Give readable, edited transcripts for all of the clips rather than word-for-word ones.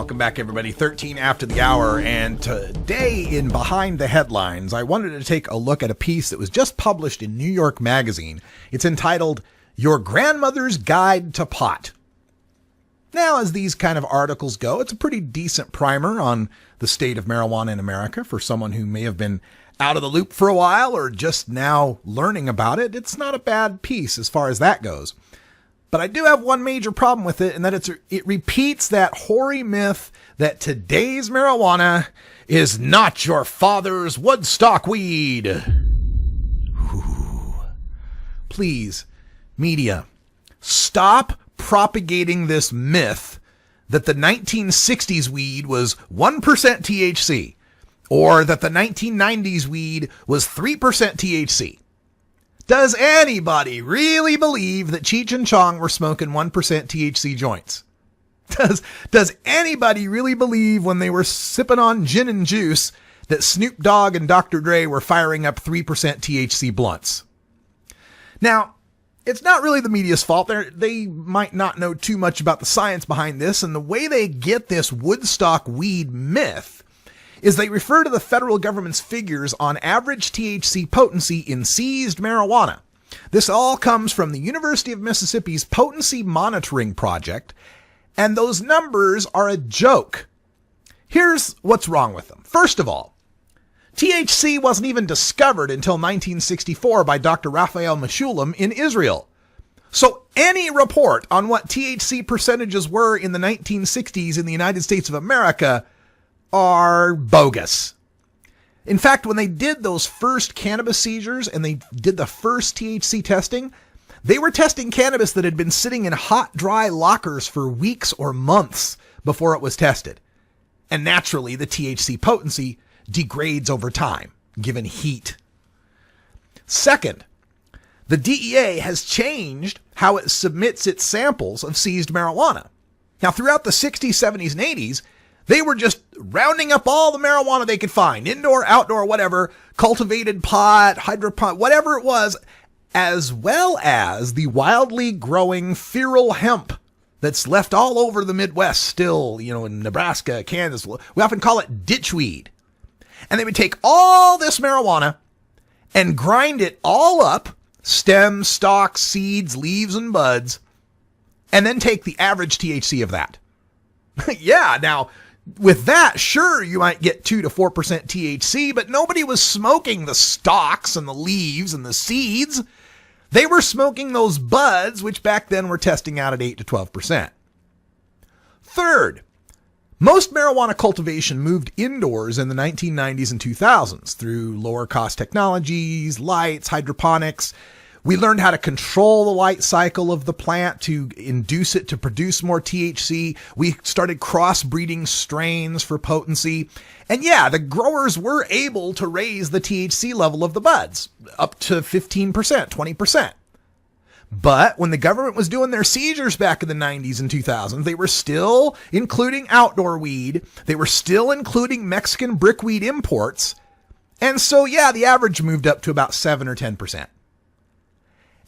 Welcome back, everybody. 13 after the hour, and today in Behind the Headlines, I wanted to take a look at a piece that was just published in New York Magazine. It's entitled, Your Grandmother's Guide to Pot. Now, as these kind of articles go, it's a pretty decent primer on the state of marijuana in America for someone who may have been out of the loop for a while or just now learning about it. It's not a bad piece as far as that goes. But I do have one major problem with it, and that it repeats that hoary myth that today's marijuana is not your father's Woodstock weed. Ooh. Please, media, stop propagating this myth that the 1960s weed was 1% THC, or that the 1990s weed was 3% THC. Does anybody really believe that Cheech and Chong were smoking 1% THC joints? Does anybody really believe when they were sipping on gin and juice that Snoop Dogg and Dr. Dre were firing up 3% THC blunts? Now, it's not really the media's fault. They might not know too much about the science behind this, and the way they get this Woodstock weed myth is they refer to the federal government's figures on average THC potency in seized marijuana. This all comes from the University of Mississippi's Potency Monitoring Project, and those numbers are a joke. Here's what's wrong with them. First of all, THC wasn't even discovered until 1964 by Dr. Raphael Mechoulam in Israel. So any report on what THC percentages were in the 1960s in the United States of America are bogus. In fact, when they did those first cannabis seizures and they did the first THC testing, they were testing cannabis that had been sitting in hot, dry lockers for weeks or months before it was tested. And naturally, the THC potency degrades over time, given heat. Second, the DEA has changed how it submits its samples of seized marijuana. Now, throughout the 60s, 70s, and 80s, they were just rounding up all the marijuana they could find, indoor, outdoor, whatever, cultivated pot, hydroponic, whatever it was, as well as the wildly growing feral hemp that's left all over the Midwest still, in Nebraska, Kansas. We often call it ditchweed. And they would take all this marijuana and grind it all up, stems, stalks, seeds, leaves, and buds, and then take the average THC of that. Yeah, now, with that, sure, you might get 2 to 4% THC, but nobody was smoking the stalks and the leaves and the seeds. They were smoking those buds, which back then were testing out at 8 to 12%. Third, most marijuana cultivation moved indoors in the 1990s and 2000s through lower cost technologies, lights, hydroponics. We learned how to control the light cycle of the plant to induce it to produce more THC. We started crossbreeding strains for potency. And yeah, the growers were able to raise the THC level of the buds up to 15%, 20%. But when the government was doing their seizures back in the 90s and 2000s, they were still including outdoor weed. They were still including Mexican brickweed imports. And so, yeah, the average moved up to about 7 or 10%.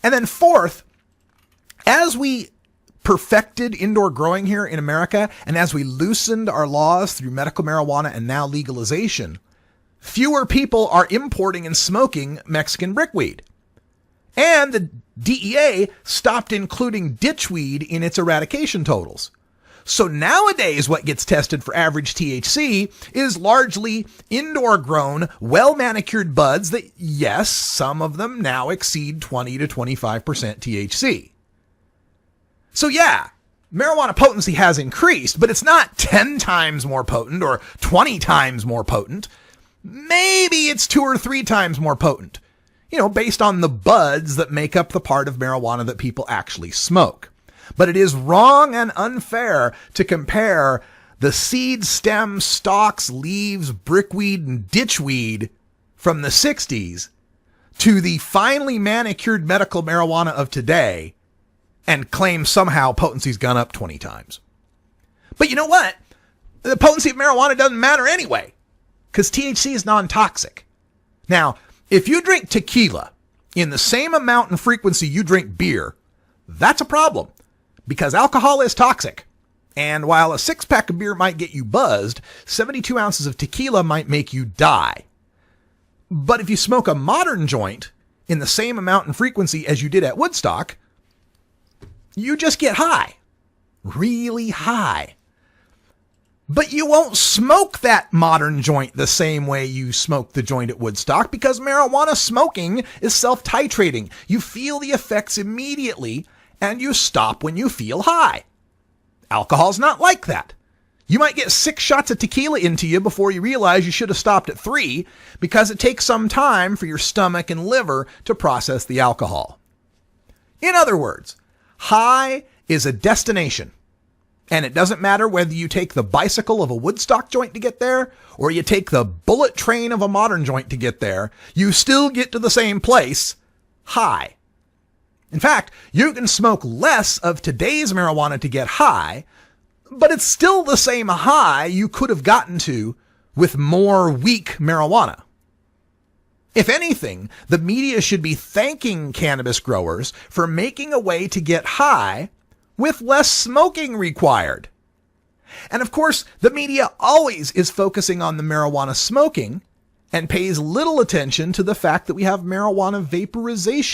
And then fourth, as we perfected indoor growing here in America, and as we loosened our laws through medical marijuana and now legalization, fewer people are importing and smoking Mexican brickweed. And the DEA stopped including ditchweed in its eradication totals. So nowadays, what gets tested for average THC is largely indoor grown, well-manicured buds that, yes, some of them now exceed 20 to 25% THC. So yeah, marijuana potency has increased, but it's not 10 times more potent or 20 times more potent. Maybe it's 2 or 3 times more potent, based on the buds that make up the part of marijuana that people actually smoke. But it is wrong and unfair to compare the seed, stem, stalks, leaves, brickweed, and ditchweed from the 60s to the finely manicured medical marijuana of today and claim somehow potency's gone up 20 times. But you know what? The potency of marijuana doesn't matter anyway, because THC is non-toxic. Now, if you drink tequila in the same amount and frequency you drink beer, that's a problem. Because alcohol is toxic. And while a 6-pack of beer might get you buzzed, 72 ounces of tequila might make you die. But if you smoke a modern joint in the same amount and frequency as you did at Woodstock, you just get high. Really high. But you won't smoke that modern joint the same way you smoked the joint at Woodstock, because marijuana smoking is self-titrating. You feel the effects immediately, and you stop when you feel high. Alcohol's not like that. You might get 6 shots of tequila into you before you realize you should have stopped at 3, because it takes some time for your stomach and liver to process the alcohol. In other words, high is a destination. And it doesn't matter whether you take the bicycle of a Woodstock joint to get there, or you take the bullet train of a modern joint to get there, you still get to the same place, high. In fact, you can smoke less of today's marijuana to get high, but it's still the same high you could have gotten to with more weak marijuana. If anything, the media should be thanking cannabis growers for making a way to get high with less smoking required. And of course, the media always is focusing on the marijuana smoking and pays little attention to the fact that we have marijuana vaporization.